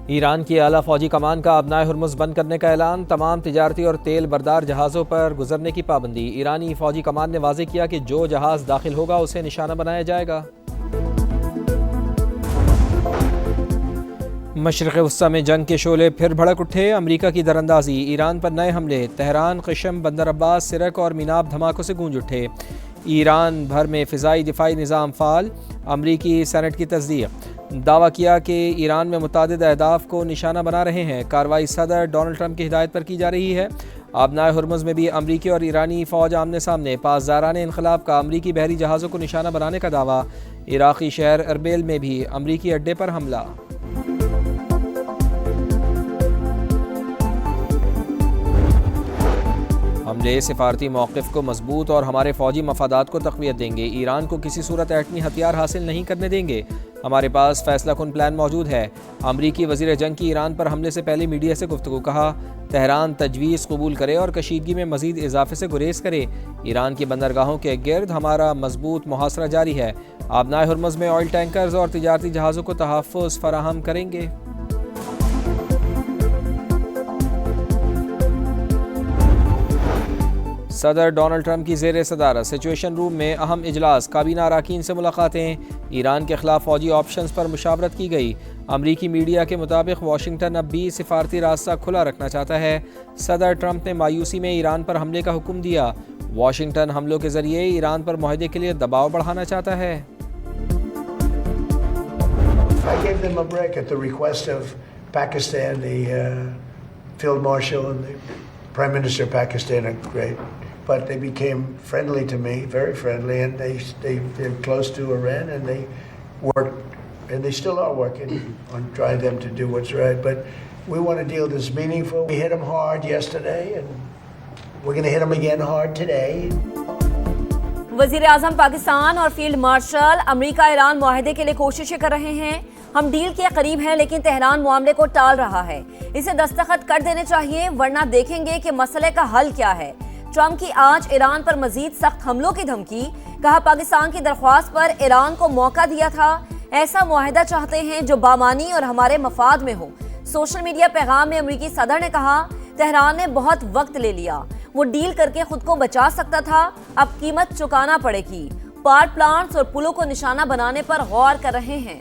Iran की आला फौजी कमान का अपनाए हुर्मुज़ बंद करने का ऐलान। तमाम तिजारती और तेल बरदार जहाज़ों पर गुजरने की पाबंदी। ईरानी फौजी कमान ने वाज़ेह किया कि जो जहाज़ दाखिल होगा उसे निशाना बनाया जाएगा। मशरिक़ वस्ता में जंग के शोले फिर भड़क उठे। अमरीका की दरअंदाजी, ईरान पर नए हमले। तेहरान, क़िश्म, बंदर अब्बास, सिरक और मीनाब धमाकों से गूंज उठे। ईरान भर में फ़िज़ाई दिफाई निज़ाम फ़ाल। अमरीकी सेनेट की तस्दीक़। दावा किया कि ईरान में मुतादिद अहदाफ को निशाना बना रहे हैं। कार्रवाई सदर डोनाल्ड ट्रंप की हिदायत पर की जा रही है। आबनाए हुर्मुज़ में भी अमरीकी और ईरानी फ़ौज आमने सामने। पासदारान इनक़लाब का अमरीकी बहरी जहाज़ों को निशाना बनाने का दावा। इराक़ी शहर अरबिल में भी अमरीकी अड्डे पर हमला। हमले सिफारती मौक़िफ़ को मजबूत और हमारे फ़ौजी मफादात को तक़वियत देंगे। ईरान को किसी सूरत एटमी हथियार हासिल नहीं करने देंगे। हमारे पास फ़ैसला कुन प्लान मौजूद है। अमरीकी वज़ीर जंग की ईरान पर हमले से पहले मीडिया से गुफ्तगू। कहा, तेहरान तजवीज़ कबूल करे और कशीदगी में मज़ीद इजाफे से गुरेज करे। ईरान की बंदरगाहों के गिर्द हमारा मजबूत मुहासरा जारी है। आबनाए हुर्मुज़ में ऑयल टैंकर्स और तिजारती जहाज़ों को तहफ़्फ़ुज़ फराहम करेंगे। सदर डोनाल्ड ट्रंप की ज़ेर सदारत सिचुएशन रूम में अहम इजलास। काबीना अरकान से मुलाकातें। ईरान के खिलाफ फौजी ऑप्शंस पर मुशावरत की गई। अमरीकी मीडिया के मुताबिक वाशिंगटन अब भी सिफारती रास्ता खुला रखना चाहता है। सदर ट्रंप ने मायूसी में ईरान पर हमले का हुक्म दिया। वाशिंगटन हमलों के जरिए ईरान पर मुआहदे के लिए दबाव बढ़ाना चाहता है। I gave them a break at the request of Pakistan. The Field Marshal and the Prime Minister of Pakistan are great, but they became friendly to me, very friendly, and they're close to Iran, and they worked, and they still are working on trying them to do what's right. But we want a deal that's meaningful. We hit them hard yesterday, and we're going to hit them again hard today. वज़ीर आज़म पाकिस्तान और field marshal America Iran मुआहदे के लिए कोशिशें कर रहे हैं। हम deal के करीब हैं, लेकिन तेहरान मामले को टाल रहा है। इसे दस्तखत कर देने चाहिए, वरना देखेंगे कि मसले का हल क्या है। ट्रंप की आज ईरान पर मजीद सख्त हमलों की धमकी। कहा, पाकिस्तान की दरख्वास्त पर ईरान को मौका दिया था। ऐसा मुआहदा चाहते हैं जो बामानी और हमारे मफाद में हो। सोशल मीडिया पैगाम में अमरीकी सदर ने कहा, तेहरान ने बहुत वक्त ले लिया। वो डील करके खुद को बचा सकता था, अब कीमत चुकाना पड़ेगी। पावर प्लांट्स और पुलों को निशाना बनाने पर गौर कर रहे हैं।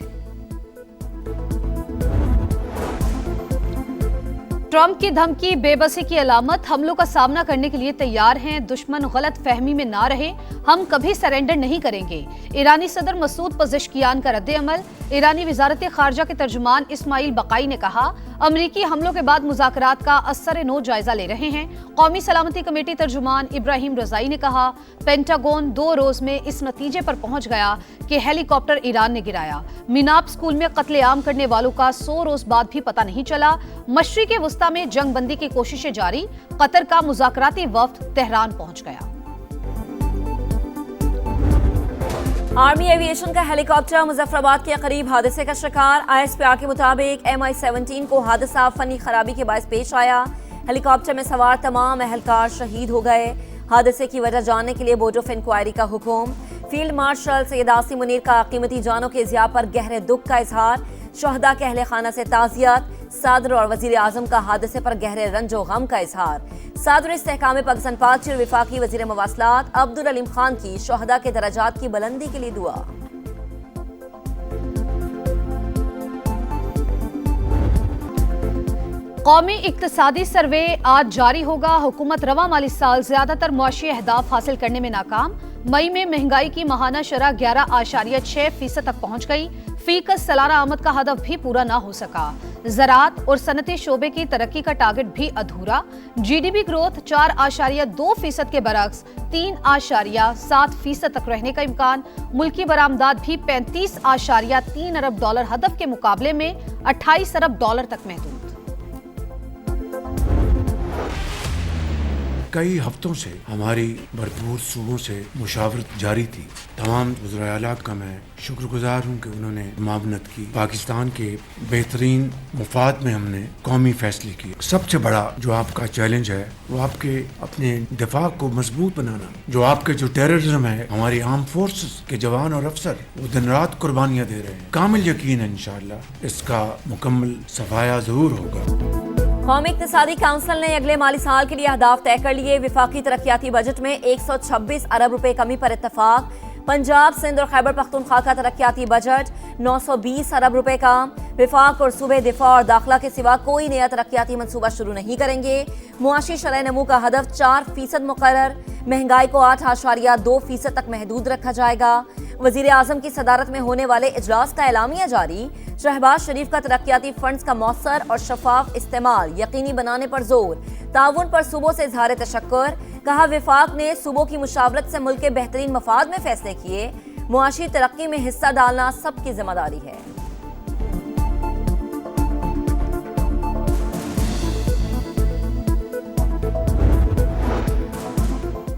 ट्रंप की धमकी बेबसी की अलामत। हमलों का सामना करने के लिए तैयार हैं। दुश्मन गलत फहमी में ना रहे, हम कभी सरेंडर नहीं करेंगे। ईरानी सदर मसूद पज़ेश्कियान का रद्द-ए-अमल। ईरानी वज़ारत खारजा के तर्जुमान इस्माइल बकाई ने कहा, अमरीकी हमलों के बाद मुज़ाकरात का असर-ए-नो जायजा ले रहे हैं। कौमी सलामती कमेटी तर्जुमान इब्राहिम रज़ाई ने कहा, पेंटागन 2 रोज में इस नतीजे पर पहुंच गया कि हेलीकॉप्टर ईरान ने गिराया। मीनाब स्कूल में कत्लेआम करने वालों का 100 रोज बाद भी पता नहीं चला। मशरिक़ वस्ता में जंग बंदी की कोशिशें जारी। कतर का मुज़ाकराती वफ्द तेहरान पहुंच गया। आर्मी एविएशन का हेलीकॉप्टर मुजफ्फराबाद के करीब हादसे का शिकार। ISPR के मुताबिक MI-17 को हादसा फनी खराबी के बायस पेश आया। हेलीकॉप्टर में सवार तमाम अहलकार शहीद हो गए। हादसे की वजह जानने के लिए बोर्ड ऑफ इंक्वायरी का हुक्म। फील्ड मार्शल सैयद आसिम मुनीर का कीमती जानों के ज़िया पर गहरे दुख का इजहार। शहदा के अहले खाना से ताज़ियत। सदर और वज़ीर आज़म का हादसे पर गहरे रंजो गम का इजहार। सदर इस्तेहकाम पाकिस्तान पार्टी और वफाकी वज़ीर मवासलात अब्दुल अलीम खान की शहदा के दराजात की बुलंदी के लिए दुआ। कौमी इक्तिसादी सर्वे आज जारी होगा। हुकूमत रवा माली साल ज्यादातर मुआशी अहदाफ हासिल करने में नाकाम। मई में महंगाई की माहाना शरह 11.6% तक पहुंच गई। फीकस सालाना आमद का हदफ भी पूरा ना हो सका। ज़राअत और सनती शोबे की तरक्की का टारगेट भी अधूरा। GDP ग्रोथ 4.2% के बरक्स 3.7% तक रहने का इम्कान। मुल्की बरामदात भी 35.3 अरब डॉलर हदफ के मुकाबले में 28 अरब डॉलर तक महदूद। कई हफ्तों से हमारी भरपूर सूबों से मुशावरत जारी थी। तमाम वज़ीर आला का मैं शुक्रगुजार हूँ कि उन्होंने मामनत की। पाकिस्तान के बेहतरीन मुफाद में हमने कौमी फैसले किए। सबसे बड़ा जो आपका चैलेंज है वो आपके अपने दिफा को मजबूत बनाना। जो आपके जो टेररिज्म है, हमारी आर्म फोर्सेस के जवान और अफसर वो दिन रात कुर्बानियाँ दे रहे हैं। कामिल यकीन है इंशाअल्लाह इसका मुकम्मल सफाया जरूर होगा। कौमी इक़्तिसादी काउंसिल ने अगले माली साल के लिए अहदाफ तय कर लिए। विफाकी तरक्याती बजट में 126 अरब रुपए कमी पर इत्तफाक। पंजाब, सिंध और खैबर पख्तूनख्वा का तरक्याती बजट 920 अरब रुपए का। विफाक और सूबे दिफा और दाखिला के सिवा कोई नया तरक्याती मनसूबा शुरू नहीं करेंगे। मुआशी शरह नमू का हदफ 4% मुकर्रर। महंगाई को 8.2% तक महदूद रखा जाएगा। वजीर आजम की सदारत में होने वाले इजलास का एलामिया जारी। शहबाज शरीफ का तरक्याती फंड्स का मौसर और शफाफ इस्तेमाल यकीनी बनाने पर जोर। ताउन पर सूबों से इजहार तशक्कुर। कहा विफाक ने सूबों की मुशावरत से मुल्क के बेहतरीन मफाद में फैसले किए। मुआशी तरक्की में हिस्सा डालना सबकी जिम्मेदारी है।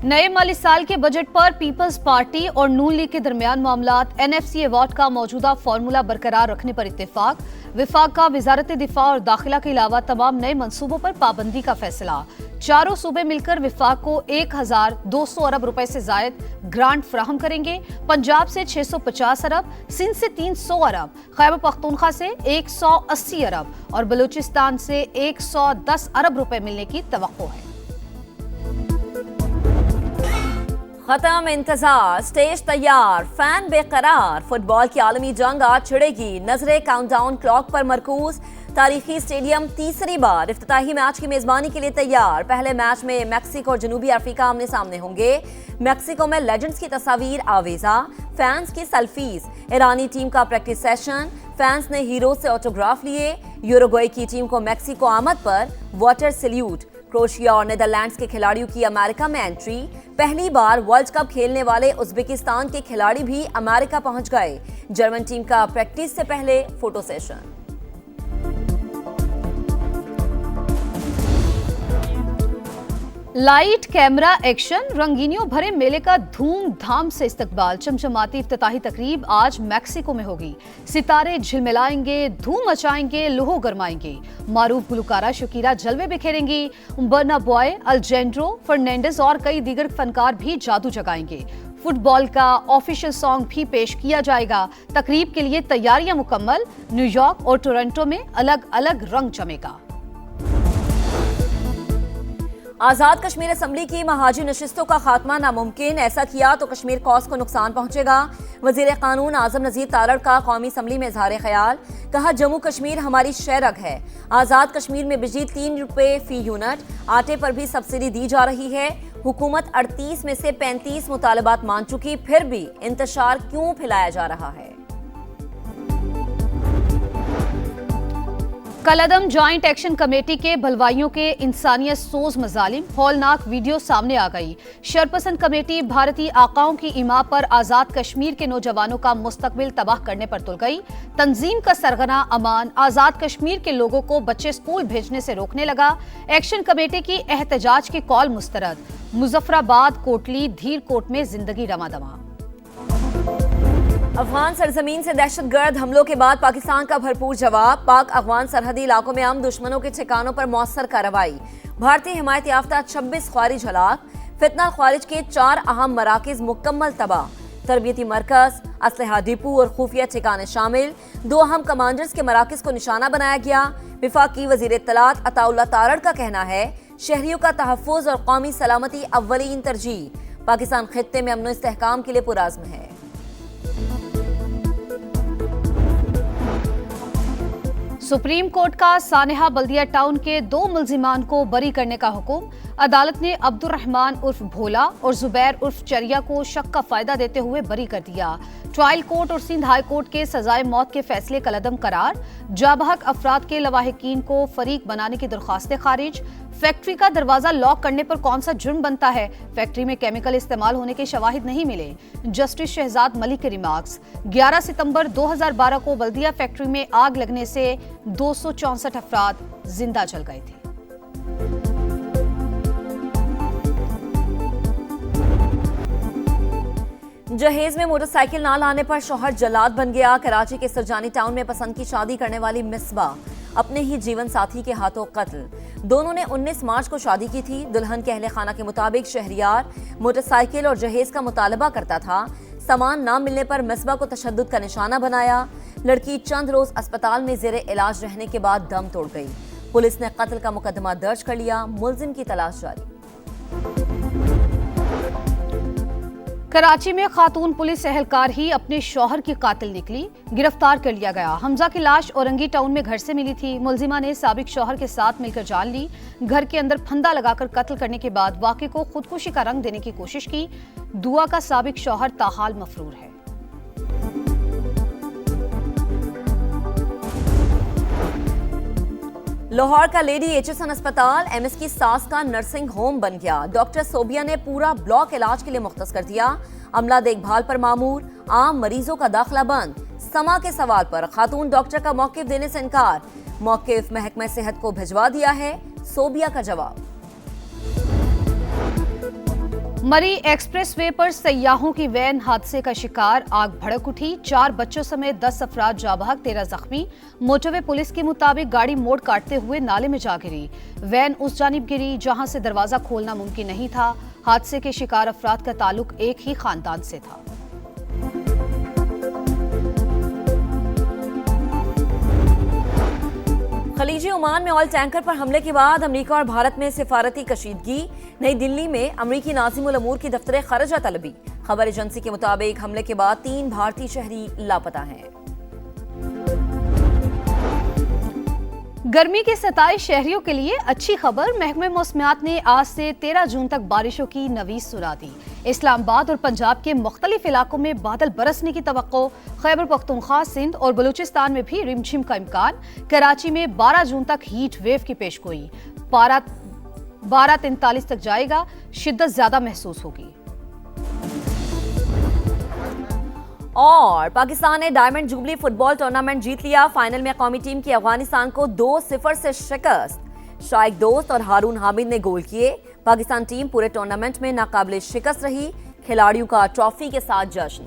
नए माली साल के बजट पर पीपल्स पार्टी और नून लीग के दरमियान मामलात। NFC अवार्ड का मौजूदा फार्मूला बरकरार रखने पर इत्तेफाक। विफाक का वजारत दिफा और दाखिला के अलावा तमाम नए मंसूबों पर पाबंदी का फैसला। चारों सूबे मिलकर विफाक को 1200 अरब रुपए से जायद ग्रांट फराहम करेंगे। पंजाब से 650 अरब, सिंध से 300 अरब, खैबर पख्तूनख्वा से 180 अरब और बलूचिस्तान से 110 अरब रुपए मिलने की तवक्को है। खत्म इंतजार, स्टेज तैयार, फैन बेकरार। फुटबॉल की आलमी जंग आज छिड़ेगी। नजरें काउंटडाउन क्लॉक पर मरकूज। तारीखी स्टेडियम तीसरी बार इफ्तिताही मैच की मेजबानी के लिए तैयार। पहले मैच में मैक्सिको और जनूबी अफ्रीका आमने सामने होंगे। मैक्सिको में लेजेंड्स की तस्वीर आवेजा, फैंस की सेल्फीज। ईरानी टीम का प्रैक्टिस सेशन, फैंस ने हीरो से ऑटोग्राफ लिए। यूरुग्वे की टीम को मैक्सिको आमद पर वाटर सैल्यूट। क्रोएशिया और नीदरलैंड्स के खिलाड़ियों की अमेरिका में एंट्री। पहली बार वर्ल्ड कप खेलने वाले उज्बेकिस्तान के खिलाड़ी भी अमेरिका पहुंच गए। जर्मन टीम का प्रैक्टिस से पहले photo session. Light, camera, action, रंगीनियों भरे मेले का धूमधाम से इस्तकबाल। चमचमाती इफ्तिताही तकरीब आज मैक्सिको में होगी। सितारे झिलमिलाएंगे, धूम मचाएंगे, लुहो गरमाएंगे। मारूफ गुलकारा शकीरा जलवे बिखेरेंगी। बर्ना बॉय, अल्जेंड्रो फर्नांडिस और कई दीगर फनकार भी जादू जगाएंगे। फुटबॉल का ऑफिशियल सॉन्ग भी पेश किया जाएगा। तकरीब के लिए तैयारियां मुकम्मल। न्यूयॉर्क और टोरंटो में अलग अलग रंग जमेगा। आजाद कश्मीर असम्बली की महाजी नशिस्तों का खात्मा नामुमकिन। ऐसा किया तो कश्मीर कॉज को नुकसान पहुंचेगा। वजीर कानून आजम नजीर तारड़ का कौमी असम्बली में इजहार ख्याल। कहा जम्मू कश्मीर हमारी शहरग है। आजाद कश्मीर में बिजली 3 रुपए फी यूनिट। आटे पर भी सब्सिडी दी जा रही है। हुकूमत 38 में से 35 मुतालबात मान चुकी, फिर भी इंतशार क्यों फैलाया जा रहा है। कलअदम जॉइंट एक्शन कमेटी के भलवाइयों के इंसानियत सोज मजालिम, हौलनाक वीडियो सामने आ गई। शरपसंद कमेटी भारतीय आकाओं की इमा पर आजाद कश्मीर के नौजवानों का मुस्तकबिल तबाह करने पर तुल गई। तंजीम का सरगना अमान आजाद कश्मीर के लोगों को बच्चे स्कूल भेजने से रोकने लगा। एक्शन कमेटी की एहतजाज की कॉल मुस्तरद। मुजफ्फराबाद, कोटली, धीरकोट में जिंदगी रमादमा। अफगान सरजमीन से दहशतगर्द हमलों के बाद पाकिस्तान का भरपूर जवाब। पाक अफगान सरहदी इलाकों में हम दुश्मनों के ठिकानों पर मौसर कार्रवाई। भारतीय हिमायत याफ्ता 26 ख्वारिज हलाक। फितना ख्वारिज के 4 अहम मराकिज मुकम्मल तबाह। तरबियती मरकज, असलहा डिपो और खुफिया ठिकाने शामिल। 2 अहम कमांडर्स के मराकिज को निशाना बनाया गया। विफाकी वजीर इत्तलात अताउल्लाह तारड़ का कहना है शहरियों का तहफ़्फ़ुज़ और कौमी सलामती अव्वलीन तरजीह। पाकिस्तान खित्ते में अमन इस्तेहकाम के लिए पुरअज़्म है। सुप्रीम कोर्ट का सानेहा बल्दिया टाउन के 2 मुल्जिमान को बरी करने का हुक्म। अदालत ने अब्दुर्रहमान उर्फ भोला और जुबैर उर्फ चरिया को शक का फायदा देते हुए बरी कर दिया। ट्रायल कोर्ट और सिंध हाई कोर्ट के सजाए मौत के फैसले कलअदम करार। जाबहक अफराद के लवाहिकीन को फरीक बनाने की दरख्वास्तें खारिज। फैक्ट्री का दरवाजा लॉक करने पर कौन सा जुर्म बनता है? फैक्ट्री में केमिकल इस्तेमाल होने के शवाहिद नहीं मिले। जस्टिस शहजाद मलिक के रिमार्क्स। 11 सितंबर 2012 को बल्दिया फैक्ट्री में आग लगने से 264 अफराद जिंदा जल गए थे। जहेज में मोटरसाइकिल ना लाने पर शौहर जल्लाद बन गया। कराची के सरजानी टाउन में पसंद की शादी करने वाली मिसबा अपने ही जीवन साथी के हाथों कत्ल। दोनों ने 19 मार्च को शादी की थी। दुल्हन के अहले खाना के मुताबिक शहरियार मोटरसाइकिल और जहेज का मुतालबा करता था। सामान ना मिलने पर मिसबा को तशद्दुद का निशाना बनाया। लड़की चंद रोज अस्पताल में जेरे इलाज रहने के बाद दम तोड़ गई। पुलिस ने कत्ल का मुकदमा दर्ज कर लिया। मुलजिम की तलाश जारी। कराची में खातून पुलिस एहलकार ही अपने शौहर की कातिल निकली। गिरफ्तार कर लिया गया। हमजा की लाश औरंगी टाउन में घर से मिली थी। मुलजिमा ने साबिक शौहर के साथ मिलकर जान ली। घर के अंदर फंदा लगाकर कत्ल करने के बाद वाक़े को खुदकुशी का रंग देने की कोशिश की। दुआ का साबिक शौहर ताहाल मफरूर है। लाहौर का लेडी एचएसएन अस्पताल एमएस की सास का नर्सिंग होम बन गया। डॉक्टर सोबिया ने पूरा ब्लॉक इलाज के लिए मुख्तस कर दिया। अमला देखभाल पर मामूर, आम मरीजों का दाखिला बंद। समा के सवाल पर खातून डॉक्टर का मौकिफ देने से इनकार। मौकिफ महकमा सेहत को भिजवा दिया है। सोबिया का जवाब। मरी एक्सप्रेस वे पर सयाहों की वैन हादसे का शिकार। आग भड़क उठी। 4 बच्चों समेत 10 अफराद जाबहक, 13 जख्मी। मोटरवे पुलिस के मुताबिक गाड़ी मोड़ काटते हुए नाले में जा गिरी। वैन उस जानिब गिरी जहां से दरवाजा खोलना मुमकिन नहीं था। हादसे के शिकार अफराद का ताल्लुक एक ही खानदान से था। खलीजी ओमान में ऑयल टैंकर पर हमले के बाद अमेरिका और भारत में सिफारती कशीदगी। नई दिल्ली में अमेरिकी नाज़िमुल अमूर की दफ्तर खर्जा तलबी। खबर एजेंसी के मुताबिक हमले के बाद 3 भारतीय शहरी लापता हैं। गर्मी के 27 शहरियों के लिए अच्छी खबर। महकमे मौसमियात ने आज से 13 जून तक बारिशों की नवीस सुना दी। इस्लामाबाद और पंजाब के मुख्तलिफ इलाकों में बादल बरसने की तवक्को। खैबर पख्तूनख्वा, सिंध और बलूचिस्तान में भी रिमझिम का इम्कान। कराची में 12 जून तक हीट वेव की पेशगोई। पारा 12:43 तक जाएगा। शिद्दत ज्यादा महसूस होगी। और पाकिस्तान ने डायमंड जुबली फुटबॉल टूर्नामेंट जीत लिया। फाइनल में कौमी टीम की अफगानिस्तान को 2-0 से शिकस्त। शाइक दोस्त और हारून हामिद ने गोल किए। पाकिस्तान टीम पूरे टूर्नामेंट में नाकाबिले शिकस्त रही। खिलाड़ियों का ट्रॉफी के साथ जश्न।